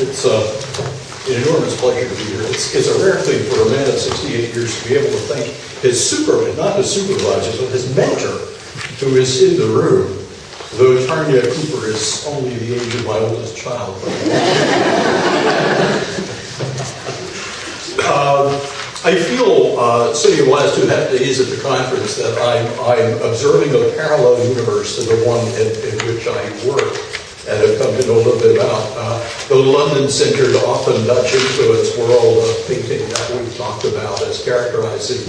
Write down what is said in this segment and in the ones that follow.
It's an enormous pleasure to be here. It's a rare thing for a man of 68 years to be able to thank his not his supervisor, but his mentor, who is in the room, though Tarnia Cooper is only the age of my oldest child. I feel, sitting the last 2.5 days at the conference, that I'm observing a parallel universe to the one in which I work and have come to know a little bit about. The London-centered, often Dutch-influenced world of painting that we've talked about as characterizing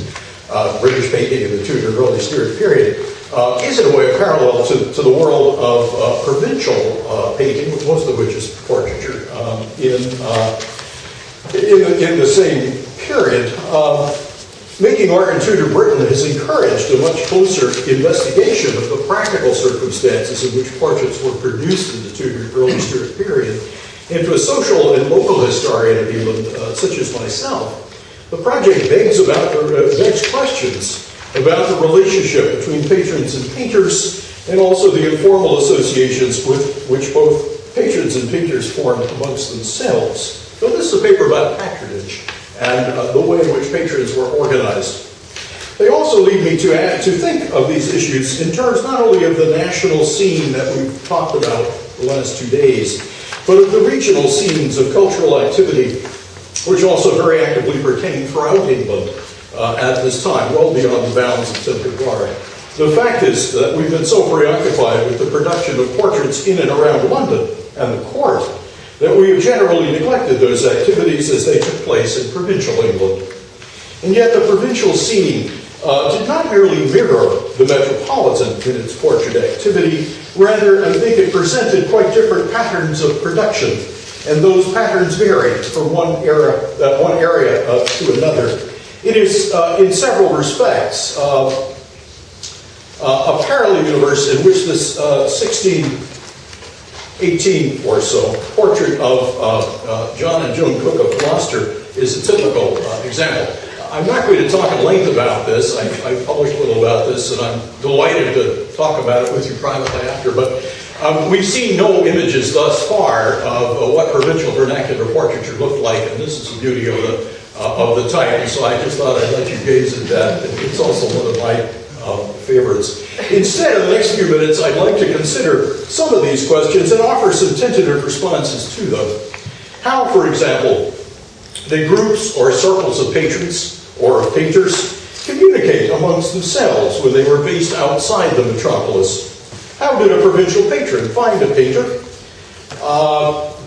British painting in the Tudor and early Stuart period is in a way a parallel to the world of provincial painting, most of which is portraiture, in the same period. Making art in Tudor Britain has encouraged a much closer investigation of the practical circumstances in which portraits were produced in the Tudor early Stuart period. And to a social and local historian of England, such as myself, the project begs questions about the relationship between patrons and painters, and also the informal associations with which both patrons and painters formed amongst themselves. So this is a paper about patronage and the way in which patrons were organized. They also lead me to think of these issues in terms not only of the national scene that we've talked about the last 2 days, but of the regional scenes of cultural activity, which also very actively pertain throughout England at this time, well beyond the bounds of Concordia. The fact is that we've been so preoccupied with the production of portraits in and around London and the court that we have generally neglected those activities as they took place in provincial England. And yet the provincial scene did not merely mirror the metropolitan in its portrait activity, rather I think it presented quite different patterns of production, and those patterns varied from one area to another. It is, in several respects, a parallel universe in which this 1618 or so portrait of John and Joan Cook of Gloucester is a typical example. I'm not going to talk at length about this. I published a little about this, and I'm delighted to talk about it with you privately after, but we've seen no images thus far of what provincial vernacular portraiture looked like, and this is the beauty of the type, and so I just thought I'd let you gaze at that. It's also one of my favorites. Instead, in the next few minutes, I'd like to consider some of these questions and offer some tentative responses to them. How, for example, the groups or circles of patrons or of painters communicate amongst themselves when they were based outside the metropolis. How did a provincial patron find a painter?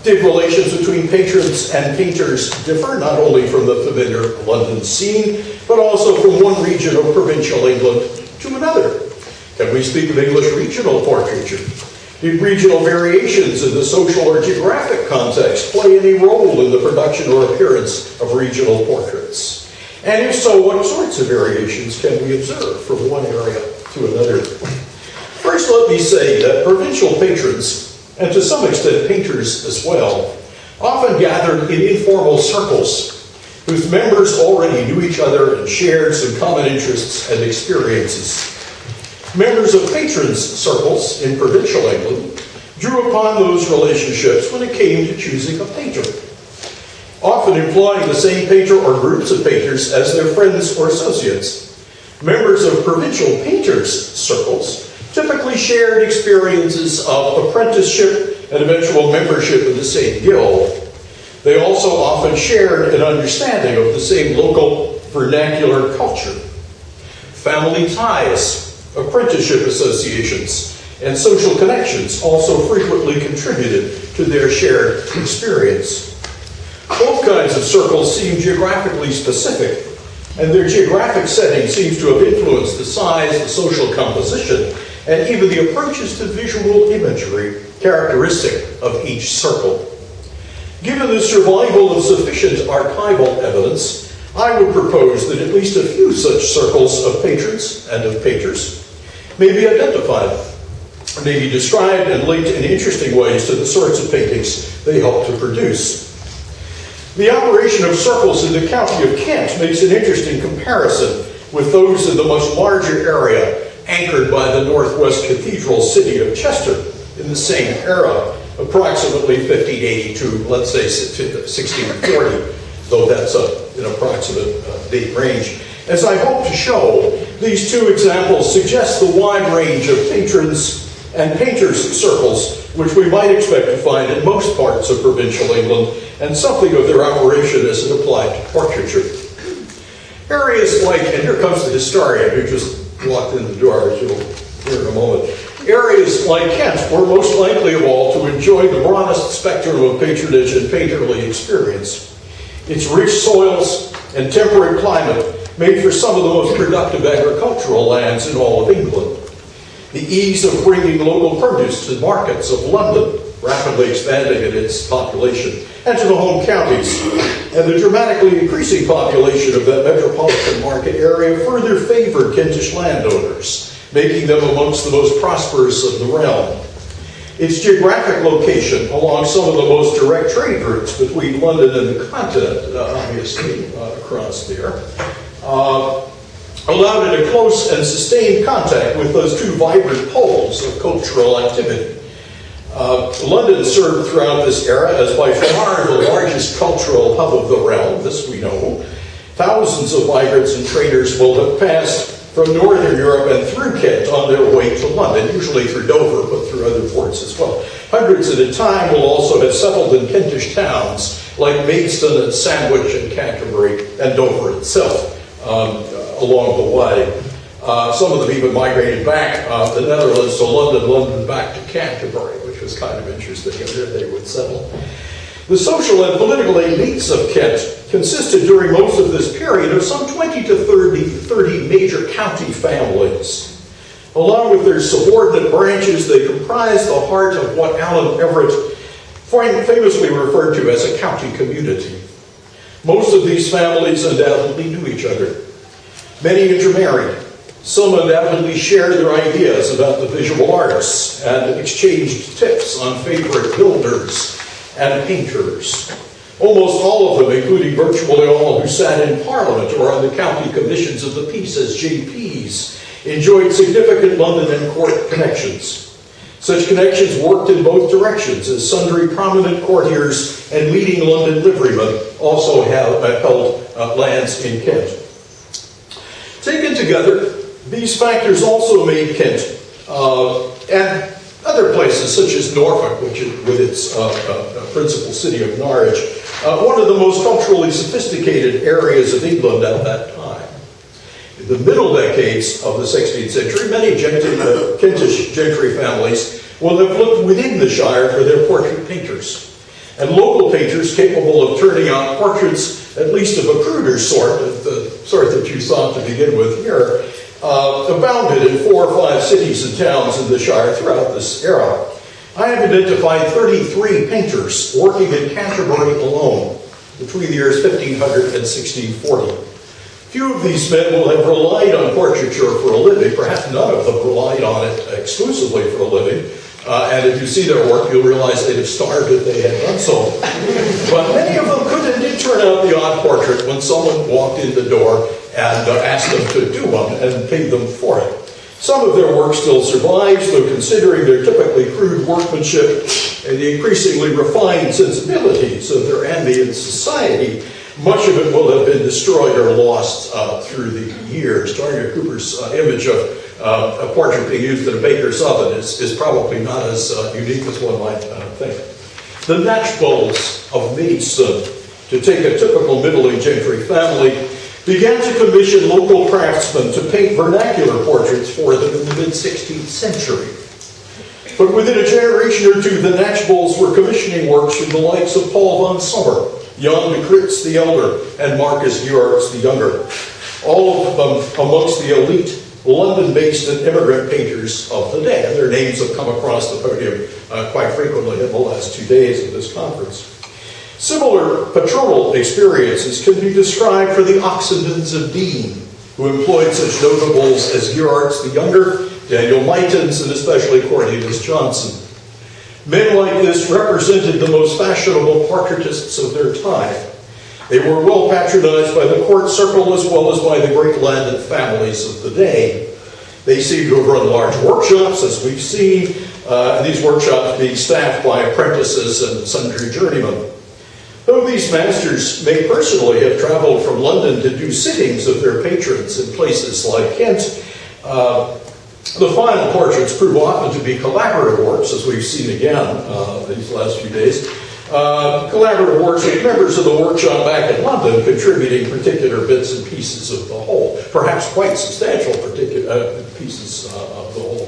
Did relations between patrons and painters differ, not only from the familiar London scene, but also from one region of provincial England to another? Can we speak of English regional portraiture? Did regional variations in the social or geographic context play any role in the production or appearance of regional portraits? And if so, what sorts of variations can we observe from one area to another? First, let me say that provincial patrons, and to some extent painters as well, often gathered in informal circles whose members already knew each other and shared some common interests and experiences. Members of patrons' circles in provincial England drew upon those relationships when it came to choosing a painter, often employing the same painter or groups of painters as their friends or associates. Members of provincial painters' circles typically shared experiences of apprenticeship and eventual membership in the same guild. They also often shared an understanding of the same local vernacular culture. Family ties, apprenticeship associations, and social connections also frequently contributed to their shared experience. Both kinds of circles seem geographically specific, and their geographic setting seems to have influenced the size, the social composition, and even the approaches to visual imagery characteristic of each circle. Given the survival of sufficient archival evidence, I would propose that at least a few such circles of patrons and of painters may be identified, may be described and linked in interesting ways to the sorts of paintings they help to produce. The operation of circles in the county of Kent makes an interesting comparison with those in the much larger area anchored by the northwest cathedral city of Chester in the same era approximately 1580 to, let's say, 1640, though that's an approximate date range. As I hope to show, these two examples suggest the wide range of patrons and painters' circles which we might expect to find in most parts of provincial England, and something of their operation as it applied to portraiture. Areas like, and here comes the historian who just walked in the door, as you'll hear in a moment. Areas like Kent were most likely of all to enjoy the broadest spectrum of patronage and painterly experience. Its rich soils and temperate climate made for some of the most productive agricultural lands in all of England. The ease of bringing local produce to the markets of London, rapidly expanding in its population, and to the home counties, and the dramatically increasing population of that metropolitan market area further favored Kentish landowners, making them amongst the most prosperous of the realm. Its geographic location along some of the most direct trade routes between London and the continent, obviously, across there, allowed it a close and sustained contact with those two vibrant poles of cultural activity. London served throughout this era as by far the largest cultural hub of the realm, this we know. Thousands of migrants and traders will have passed from Northern Europe and through Kent on their way to London, usually through Dover, but through other ports as well. Hundreds at a time will also have settled in Kentish towns like Maidstone and Sandwich and Canterbury and Dover itself along the way. Some of them even migrated back the Netherlands to London, London back to Canterbury, which was kind of interesting, and there they would settle. The social and political elites of Kent consisted during most of this period of some 20 to 30 major county families. Along with their subordinate branches, they comprised the heart of what Alan Everett famously referred to as a county community. Most of these families undoubtedly knew each other. Many intermarried. Some undoubtedly shared their ideas about the visual arts and exchanged tips on favorite builders and painters. Almost all of them, including virtually all who sat in Parliament or on the county commissions of the peace as JPs, enjoyed significant London and court connections. Such connections worked in both directions, as sundry prominent courtiers and leading London liverymen also held lands in Kent. Taken together, these factors also made Kent and other places such as Norfolk, which is, with its principal city of Norwich, one of the most culturally sophisticated areas of England at that time. In the middle decades of the 16th century, many Kentish gentry families will have looked within the Shire for their portrait painters. And local painters capable of turning out portraits, at least of a cruder sort, the sort that you saw to begin with here, abounded in 4 or 5 cities and towns in the Shire throughout this era. I have identified 33 painters working in Canterbury alone between the years 1500 and 1640. Few of these men will have relied on portraiture for a living. Perhaps none of them relied on it exclusively for a living. And if you see their work, you'll realize they'd have starved if they had done so. But many of them could and did turn out the odd portrait when someone walked in the door and asked them to do one and paid them for it. Some of their work still survives, though considering their typically crude workmanship and the increasingly refined sensibilities of their ambient society, much of it will have been destroyed or lost through the years. Daniel Cooper's image of a portrait being used in a baker's oven is probably not as unique as one might think. The Natchbolds of Maidstone, to take a typical middling gentry family, began to commission local craftsmen to paint vernacular portraits for them in the mid-16th century. But within a generation or two, the Natchbolds were commissioning works from the likes of Paul von Sommer, Jan de Kritz the Elder, and Marcus Georgs the Younger, all of them amongst the elite London-based and immigrant painters of the day. And their names have come across the podium quite frequently in the last 2 days of this conference. Similar patronal experiences can be described for the Oxendens of Dean, who employed such notables as Georgs the Younger, Daniel Mightons, and especially Cornelius Johnson. Men like this represented the most fashionable portraitists of their time. They were well patronized by the court circle as well as by the great landed families of the day. They seem to have run large workshops, as we've seen, these workshops being staffed by apprentices and sundry journeymen. Though these masters may personally have traveled from London to do sittings of their patrons in places like Kent, the final portraits prove often to be collaborative works, as we've seen again these last few days. Collaborative works with members of the workshop back in London contributing particular bits and pieces of the whole, perhaps quite substantial pieces of the whole.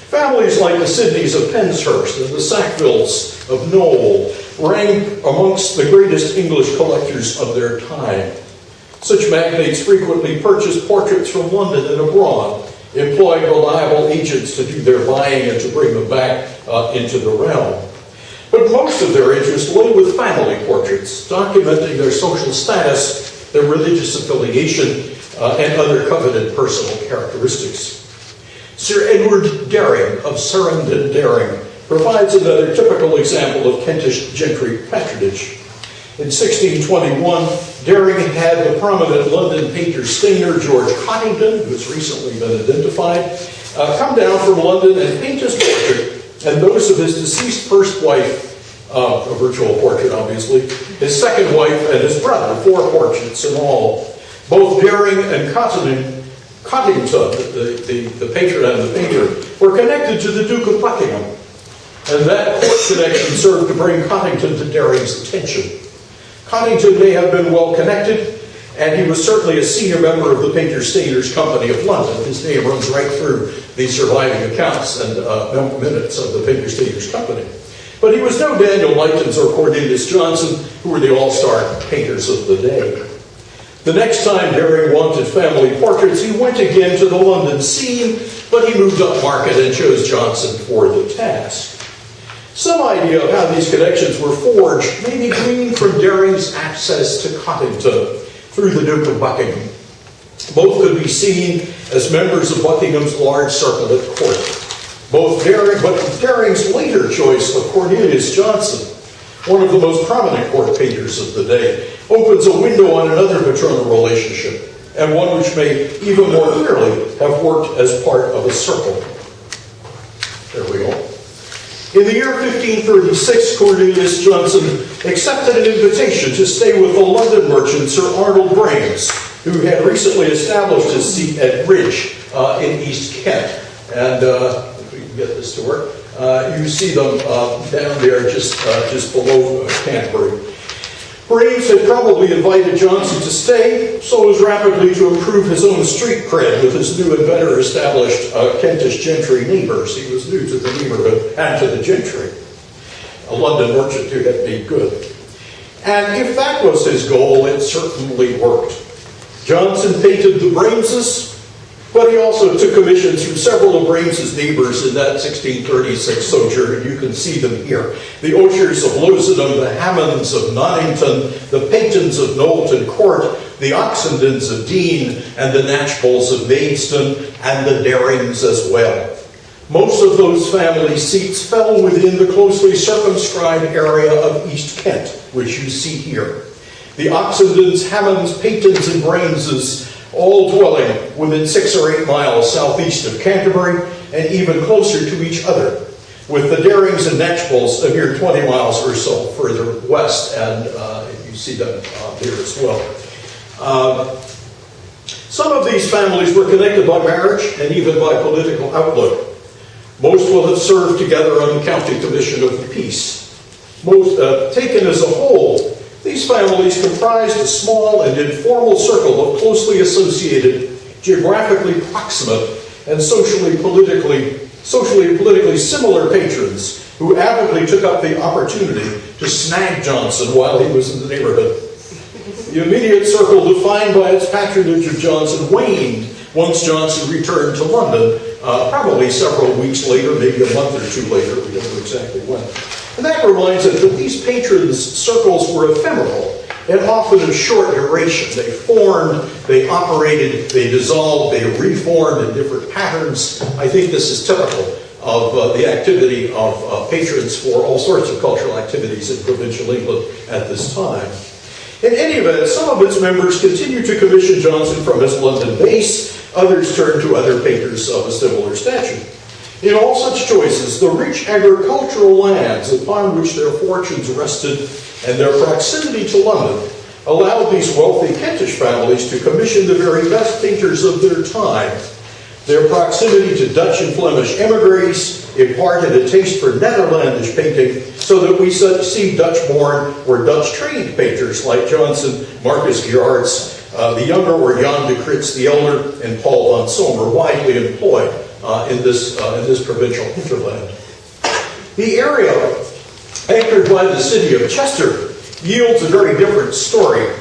Families like the Sidneys of Penshurst and the Sackvilles of Knowle rank amongst the greatest English collectors of their time. Such magnates frequently purchased portraits from London and abroad, employed reliable agents to do their buying and to bring them back into the realm. But most of their interest lay with family portraits, documenting their social status, their religious affiliation, and other coveted personal characteristics. Sir Edward Dering of Surrenden Dering provides another typical example of Kentish gentry patronage. In 1621, Dering had the prominent London painter stainer George Cottington, who has recently been identified, come down from London and paint his portrait and those of his deceased first wife, a virtual portrait obviously, his second wife and his brother, 4 portraits in all. Both Dering and Cottington, the patron and the painter, were connected to the Duke of Buckingham, and that court connection served to bring Cottington to Dering's attention. Cottington may have been well connected, and he was certainly a senior member of the Painter-Stainers Company of London. His name runs right through the surviving accounts and minutes of the Painter-Stainers Company. But he was no Daniel Lightons or Cornelius Johnson, who were the all-star painters of the day. The next time Dering wanted family portraits, he went again to the London scene, but he moved up market and chose Johnson for the task. Some idea of how these connections were forged may be gleaned from Dering's access to Cottington through the Duke of Buckingham. Both could be seen as members of Buckingham's large circle at court. But Dering's later choice of Cornelius Johnson, one of the most prominent court painters of the day, opens a window on another patronal relationship, and one which may even more clearly have worked as part of a circle. There we go. In the year 1536, Cornelius Johnson accepted an invitation to stay with the London merchant Sir Arnold Brames, who had recently established his seat at Bridge in East Kent. And if we can get this to work, you see them down there just below Canterbury. Brames had probably invited Johnson to stay so as rapidly to improve his own street cred with his new and better established Kentish gentry neighbors. He was new to the neighborhood and to the gentry. A London merchant who had made good. And if that was his goal, it certainly worked. Johnson painted the Brameses, but he also took commissions from several of Brames' neighbors in that 1636 sojourn. You can see them here. The Oshers of Losenham, the Hammonds of Nonnington, the Paytons of Knowlton Court, the Oxendens of Dean, and the Natchpolls of Maidstone, and the Darings as well. Most of those family seats fell within the closely circumscribed area of East Kent, which you see here. The Oxendens, Hammonds, Paytons, and Brameses all dwelling within 6 or 8 miles southeast of Canterbury and even closer to each other, with the Darings and Natchpolls a mere 20 miles or so further west, and you see them here as well. Some of these families were connected by marriage and even by political outlook. Most will have served together on the County Commission of the Peace. Taken as a whole, these families comprised a small and informal circle of closely associated, geographically proximate, and socially and politically similar patrons who avidly took up the opportunity to snag Johnson while he was in the neighborhood. The immediate circle defined by its patronage of Johnson waned once Johnson returned to London, probably several weeks later, maybe a month or 2 later, we don't know exactly when. And that reminds us that these patrons' circles were ephemeral and often of short duration. They formed, they operated, they dissolved, they reformed in different patterns. I think this is typical of the activity of patrons for all sorts of cultural activities in provincial England at this time. In any event, some of its members continued to commission Johnson from his London base, others turned to other painters of a similar stature. In all such choices, the rich agricultural lands upon which their fortunes rested and their proximity to London allowed these wealthy Kentish families to commission the very best painters of their time. Their proximity to Dutch and Flemish emigres imparted a taste for Netherlandish painting, so that we see Dutch-born or Dutch-trained painters like Johnson, Marcus Geraerts, the younger or Jan de Crits the elder, and Paul van Sommer, widely employed in this provincial hinterland. The area anchored by the city of Chester yields a very different story.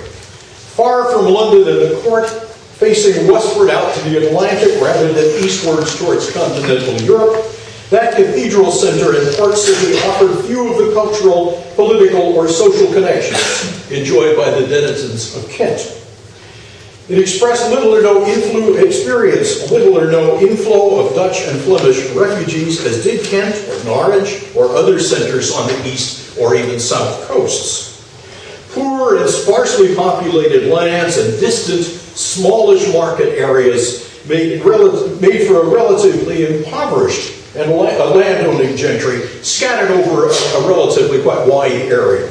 Far from London and the court, facing westward out to the Atlantic rather than eastwards towards continental Europe, that cathedral center and port city offered few of the cultural, political, or social connections enjoyed by the denizens of Kent. It expressed little or no inflow of Dutch and Flemish refugees, as did Kent or Norwich or other centers on the east or even south coasts. Poor and sparsely populated lands and distant, smallish market areas made for a relatively impoverished and landowning gentry scattered over a relatively quite wide area.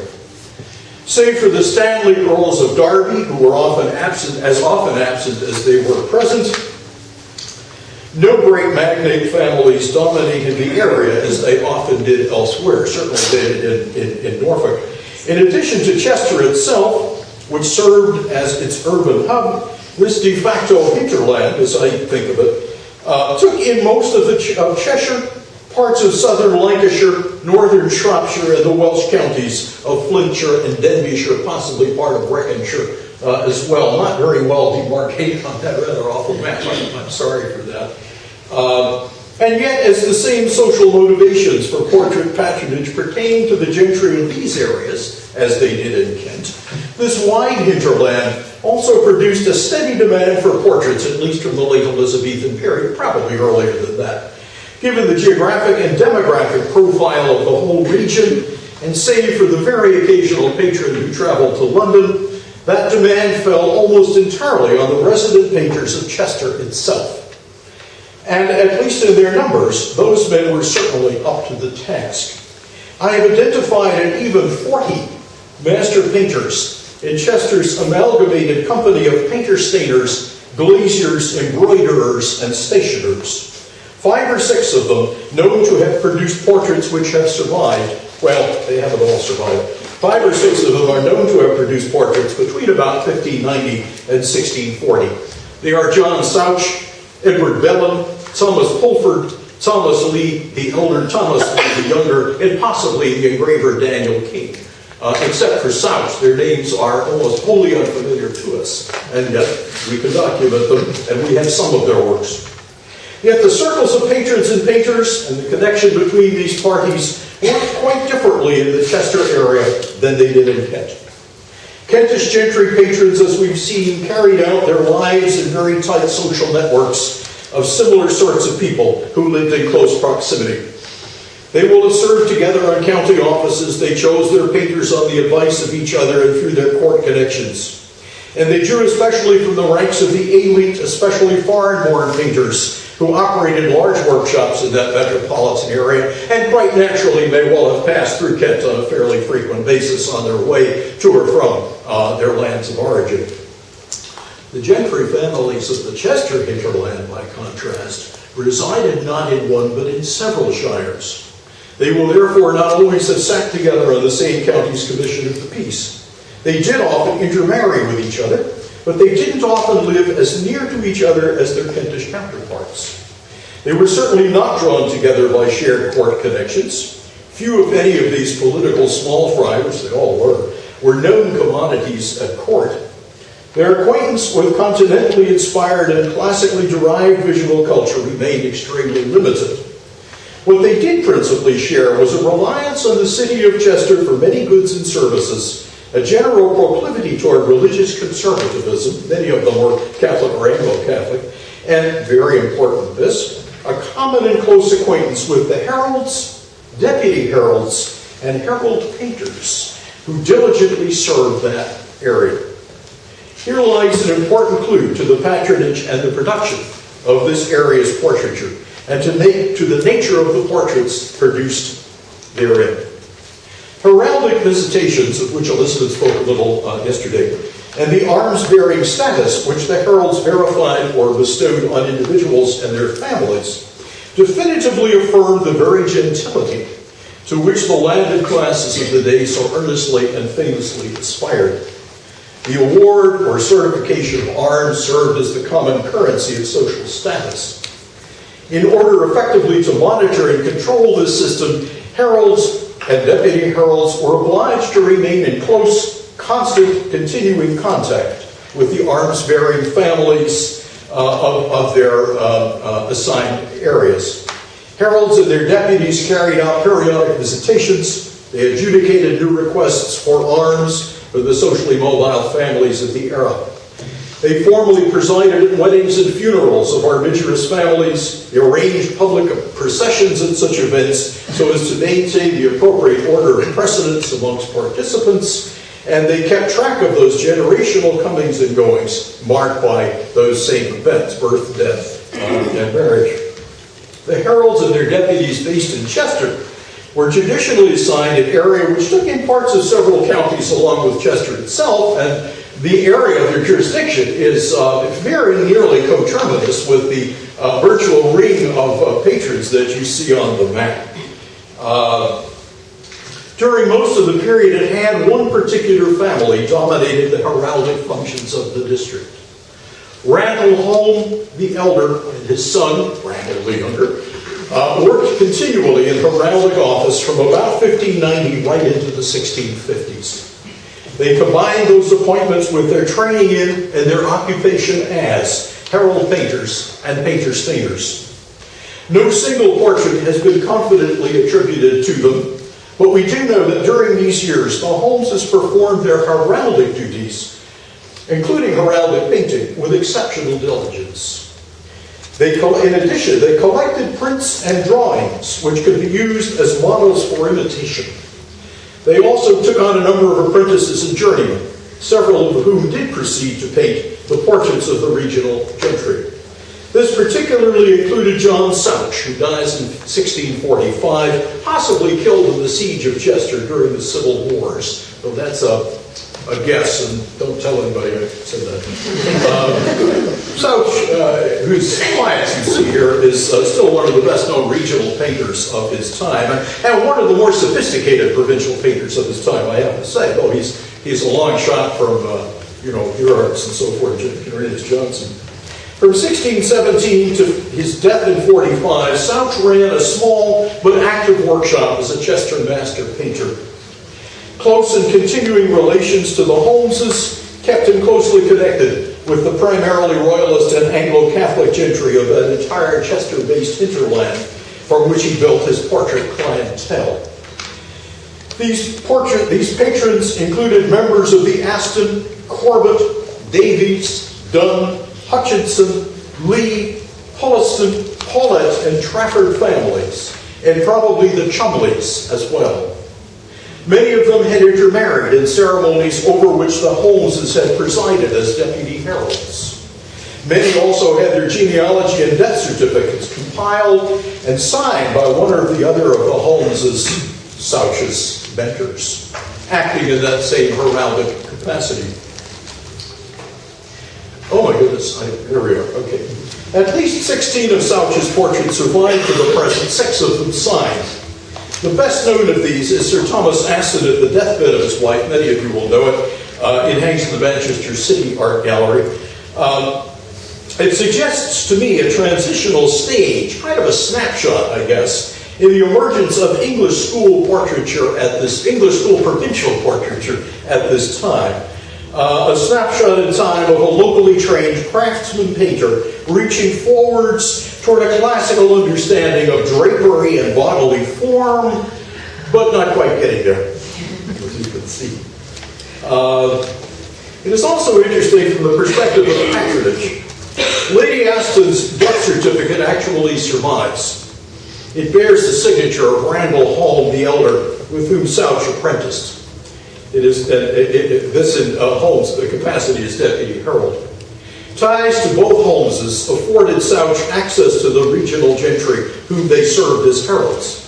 Save for the Stanley Earls of Derby, who were as often absent as they were present, no great magnate families dominated the area as they often did elsewhere, certainly did in Norfolk. In addition to Chester itself, which served as its urban hub, this de facto hinterland, as I think of it, took in most of Cheshire, parts of southern Lancashire, northern Shropshire, and the Welsh counties of Flintshire and Denbighshire, possibly part of Breconshire as well. Not very well demarcated on that rather awful map. I'm sorry for that. And yet, as the same social motivations for portrait patronage pertain to the gentry in these areas, as they did in Kent, this wide hinterland also produced a steady demand for portraits, at least from the late Elizabethan period, probably earlier than that. Given the geographic and demographic profile of the whole region, and save for the very occasional patron who traveled to London, that demand fell almost entirely on the resident painters of Chester itself. And at least in their numbers, those men were certainly up to the task. I have identified an even 40 master painters in Chester's amalgamated company of painter-stainers, glaziers, embroiderers, and stationers. 5 or 6 of them known to have produced portraits which have survived. Well, they haven't all survived. 5 or 6 of them are known to have produced portraits between about 1590 and 1640. They are John Souch, Edward Mellon, Thomas Pulford, Thomas Lee the elder, Thomas Lee the younger, and possibly the engraver Daniel King. Except for Souch, their names are almost wholly unfamiliar to us, and yet we can document them, and we have some of their works. Yet the circles of patrons and painters and the connection between these parties worked quite differently in the Chester area than they did in Kent. Kentish gentry patrons, as we've seen, carried out their lives in very tight social networks of similar sorts of people who lived in close proximity. They will have served together on county offices. They chose their painters on the advice of each other and through their court connections. And they drew especially from the ranks of the elite, especially foreign-born painters who operated large workshops in that metropolitan area and quite naturally may well have passed through Kent on a fairly frequent basis on their way to or from their lands of origin. The gentry families of the Chester hinterland, by contrast, resided not in one but in several shires. They will therefore not always have sat together on the same county's commission of the peace. They did often intermarry with each other, but they didn't often live as near to each other as their Kentish counterparts. They were certainly not drawn together by shared court connections. Few, if any, of these political small fry, which they all were known commodities at court. Their acquaintance with continentally inspired and classically derived visual culture remained extremely limited. What they did principally share was a reliance on the city of Chester for many goods and services, a general proclivity toward religious conservatism, many of them were Catholic or Anglo-Catholic, and, very important this, a common and close acquaintance with the heralds, deputy heralds, and herald painters who diligently served that area. Here lies an important clue to the patronage and the production of this area's portraiture, and to the nature of the portraits produced therein. Heraldic visitations, of which Elizabeth spoke a little yesterday, and the arms-bearing status which the heralds verified or bestowed on individuals and their families definitively affirmed the very gentility to which the landed classes of the day so earnestly and famously aspired. The award or certification of arms served as the common currency of social status. In order effectively to monitor and control this system, heralds and deputy heralds were obliged to remain in close, constant, continuing contact with the arms-bearing families of their assigned areas. Heralds and their deputies carried out periodic visitations. They adjudicated new requests for arms for the socially mobile families of the era. They formally presided at weddings and funerals of armigerous families. They arranged public processions at such events so as to maintain the appropriate order of precedence amongst participants, and they kept track of those generational comings and goings marked by those same events, birth, death, and marriage. The heralds and their deputies based in Chester were traditionally assigned an area which took in parts of several counties along with Chester itself, and the area of their jurisdiction is very nearly coterminous with the virtual ring of patrons that you see on the map. During most of the period at hand, one particular family dominated the heraldic functions of the district. Randall Home, the elder, and his son, Randall the younger, worked continually in heraldic office from about 1590 right into the 1650s. They combined those appointments with their training in and their occupation as herald painters and painter stainers. No single portrait has been confidently attributed to them, but we do know that during these years, the Holmeses performed their heraldic duties, including heraldic painting, with exceptional diligence. In addition, they collected prints and drawings, which could be used as models for imitation. They also took on a number of apprentices and journeymen, several of whom did proceed to paint the portraits of the regional gentry. This particularly included John Souch, who dies in 1645, possibly killed in the siege of Chester during the Civil Wars. Though that's a guess, and don't tell anybody I said that. Souch, whose clients you see here, is still one of the best-known regional painters of his time, and one of the more sophisticated provincial painters of his time, I have to say. Though he's a long shot from Emeritus and so forth, Emeritus Johnson. From 1617 to his death in 45, Souch ran a small but active workshop as a Chester master painter. Close and continuing relations to the Holmeses kept him closely connected with the primarily Royalist and Anglo-Catholic gentry of an entire Chester-based hinterland from which he built his portrait clientele. These patrons included members of the Aston, Corbett, Davies, Dunn, Hutchinson, Lee, Holliston, Paulette, and Trafford families, and probably the Chumleys as well. Many of them had intermarried in ceremonies over which the Holmeses had presided as deputy heralds. Many also had their genealogy and death certificates compiled and signed by one or the other of the Holmeses, Souch's mentors, acting in that same heraldic capacity. Oh my goodness, here we are, okay. At least 16 of Souch's portraits survive to the present, 6 of them signed. The best known of these is Sir Thomas Aston at the deathbed of his wife. Many of you will know it. It hangs in the Manchester City Art Gallery. It suggests to me a transitional stage, kind of a snapshot, I guess, in the emergence of English school portraiture English school provincial portraiture at this time. A snapshot in time of a locally trained craftsman painter reaching forwards toward a classical understanding of drapery and bodily form, but not quite getting there, as you can see. It is also interesting from the perspective of patronage. Lady Aston's death certificate actually survives. It bears the signature of Randall Home the elder, with whom Souch apprenticed. This in Holmes, the capacity as deputy herald. Ties to both Holmeses afforded Souch access to the regional gentry whom they served as heralds.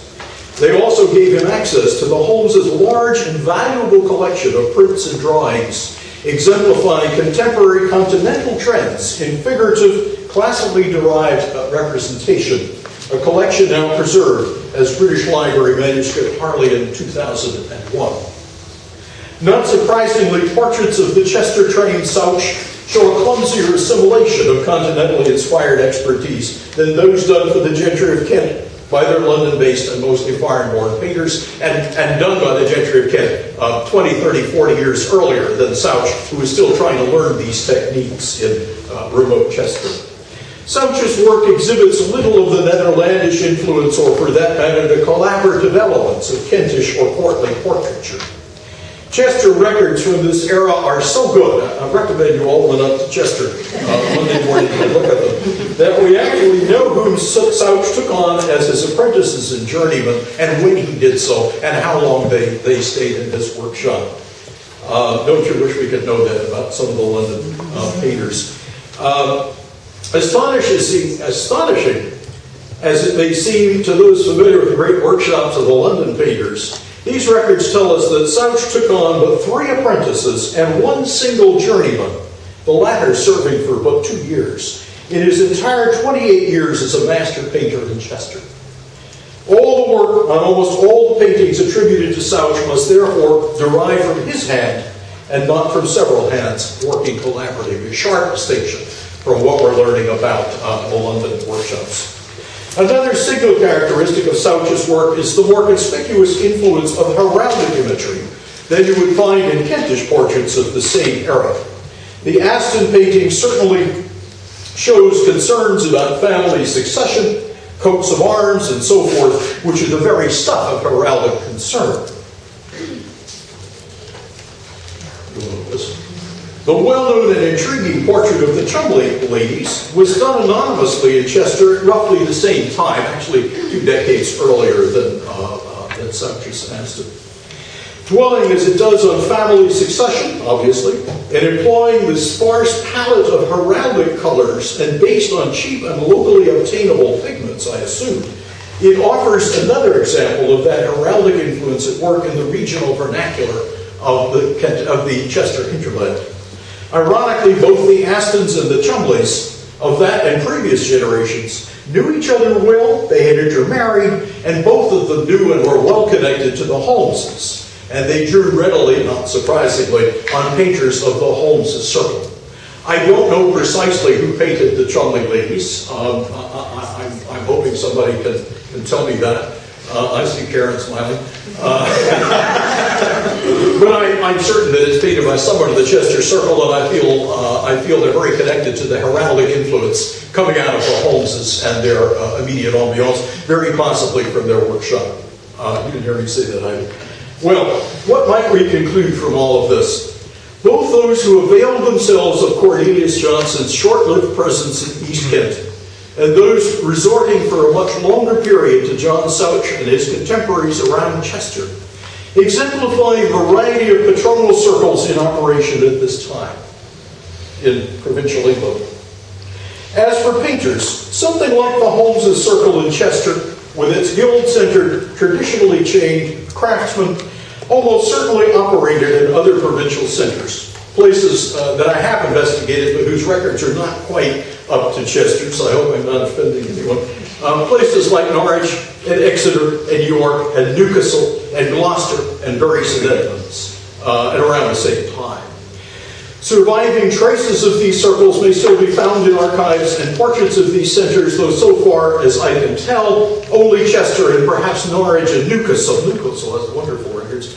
They also gave him access to the Holmeses' large and valuable collection of prints and drawings, exemplifying contemporary continental trends in figurative, classically derived representation, a collection now preserved as British Library manuscript Harleian 2001. Not surprisingly, portraits of the Chester-trained Souch show a clumsier assimilation of continentally inspired expertise than those done for the gentry of Kent by their London-based and mostly foreign-born painters, and done by the gentry of Kent 20, 30, 40 years earlier than Souch, who was still trying to learn these techniques in remote Chester. Souch's work exhibits little of the Netherlandish influence, or for that matter, the collaborative elements of Kentish or courtly portraiture. Chester records from this era are so good, I recommend you all went up to Chester Monday morning and look at them, that we actually know whom Souch took on as his apprentices and journeymen, and when he did so, and how long they stayed in his workshop. Don't you wish we could know that about some of the London painters? Astonishing as it may seem to those familiar with the great workshops of the London painters, these records tell us that Souch took on but 3 apprentices and 1 single journeyman, the latter serving for but 2 years, in his entire 28 years as a master painter in Chester. All the work on almost all the paintings attributed to Souch must therefore derive from his hand and not from several hands working collaboratively, a sharp distinction from what we're learning about the London workshops. Another signal characteristic of Souch's work is the more conspicuous influence of heraldic imagery than you would find in Kentish portraits of the same era. The Aston painting certainly shows concerns about family succession, coats of arms, and so forth, which are the very stuff of heraldic concern. The well-known and intriguing portrait of the Cholmondeley ladies was done anonymously in Chester at roughly the same time, actually 2 decades earlier than Souch's Aston. Dwelling as it does on family succession, obviously, and employing the sparse palette of heraldic colors and based on cheap and locally obtainable pigments, I assume, it offers another example of that heraldic influence at work in the regional vernacular of the Chester hinterland. Ironically, both the Astons and the Cholmondeleys of that and previous generations knew each other well, they had intermarried, and both of them knew and were well connected to the Holmeses. And they drew readily, not surprisingly, on painters of the Holmeses circle. I don't know precisely who painted the Cholmondeley ladies. I'm hoping somebody can tell me that. I see Karen smiling. But I'm certain that it's painted by someone in the Chester circle, and I feel they're very connected to the heraldic influence coming out of the Holmeses and their immediate ambiance, very possibly from their workshop. You didn't hear me say that either. Well, what might we conclude from all of this? Both those who availed themselves of Cornelius Johnson's short-lived presence in East Kent and those resorting for a much longer period to John Souch and his contemporaries around Chester exemplify a variety of patronal circles in operation at this time in provincial England. As for painters, something like the Holmeses circle in Chester, with its guild-centered, traditionally chained craftsmen, almost certainly operated in other provincial centers, places that I have investigated, but whose records are not quite up to Chester, so I hope I'm not offending anyone. Places like Norwich and Exeter and York and Newcastle and Gloucester and Bury St Edmunds at around the same time. Surviving traces of these circles may still be found in archives and portraits of these centers, though so far as I can tell, only Chester and perhaps Norwich and Newcastle has wonderful records,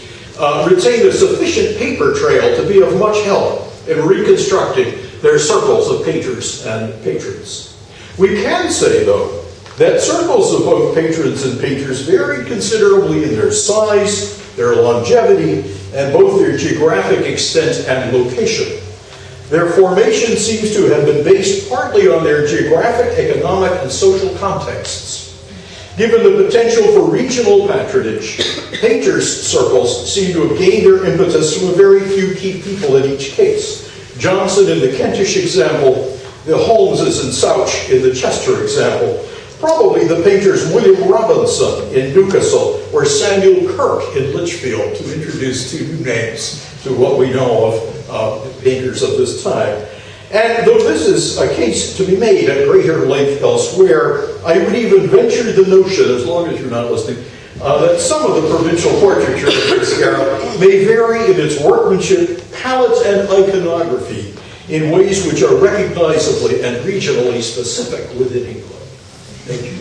retain a sufficient paper trail to be of much help in reconstructing their circles of painters and patrons. We can say, though, that circles of both patrons and painters varied considerably in their size, their longevity, and both their geographic extent and location. Their formation seems to have been based partly on their geographic, economic, and social contexts. Given the potential for regional patronage, painters' circles seem to have gained their impetus from a very few key people in each case. Johnson in the Kentish example, the Holmeses and Souch in the Chester example, probably the painters William Robinson in Newcastle or Samuel Kirk in Lichfield, to introduce two new names to what we know of painters of this time. And though this is a case to be made at greater length elsewhere, I would even venture the notion, as long as you're not listening, that some of the provincial portraiture of this era may vary in its workmanship, palette, and iconography in ways which are recognizably and regionally specific within England. Thank you.